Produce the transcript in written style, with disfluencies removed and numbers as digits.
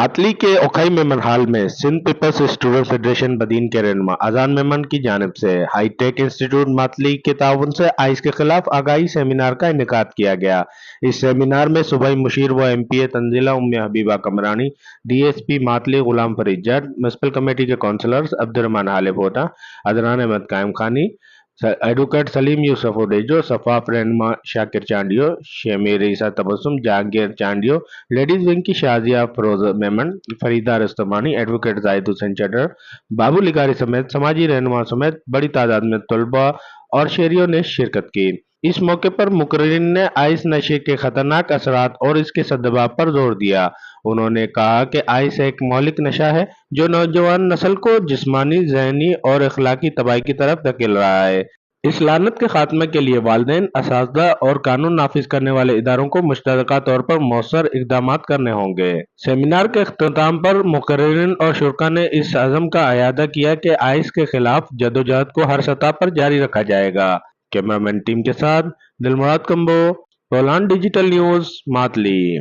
मातली के ओखई मेमन हॉल में Sindh peoples student federation Badin के रहनुमा अजान मेमन की जानिब से हाईटेक इंस्टीट्यूट मातली के ताउन से आइस के खिलाफ आगाही सेमिनार का इनेकाद किया गया। इस सेमिनार में सूबाई मुशीर व एमपीए तंजीला उम्मे हबीबा कमरानी, डीएसपी मातली गुलाम फरीद जट, म्यूनसिपल कमेटी के काउंसलर्स अब्दुर्रहमान हालिब होता, अदनान अहमद कायम खानी, एडवोकेट सलीम यूसुफ ओडेजो, सफाफ रहनुमा शाकिर चांडियो, शेमीर ईसा तबस्सुम, जहांगीर चांडियो, लेडीज विंग की शाजिया फरोज मेमन, फरीदा रस्तमानी, एडवोकेट जाहिद हुसैन चटर, बाबू लिगारी समेत समाजी रहनुमा समेत बड़ी तादाद में तलबा और शहरियों ने शिरकत की। इस मौके पर मुकर्रिरीन ने आइस नशे के खतरनाक असरात और इसके सद्भाव पर जोर दिया। उन्होंने कहा कि आइस एक मौलिक नशा है जो नौजवान नस्ल को जिस्मानी, ज़हनी और अखलाकी तबाही की तरफ धकेल रहा है। इस लानत के खात्मे के लिए वालिदैन, असातिज़ा और कानून नाफिज करने वाले इदारों को मुश्तरका तौर पर मौसर इक़दामात करने होंगे। सेमिनार के इख्तिताम पर मुकर्रिरीन और शुरा ने इस अज़्म का अयादा किया कि आइस के खिलाफ जदोजहद को हर सतह पर जारी रखा जाएगा। कैमरामैन टीम के साथ दिलमुराद कंबो, रोलान डिजिटल न्यूज़, मातली।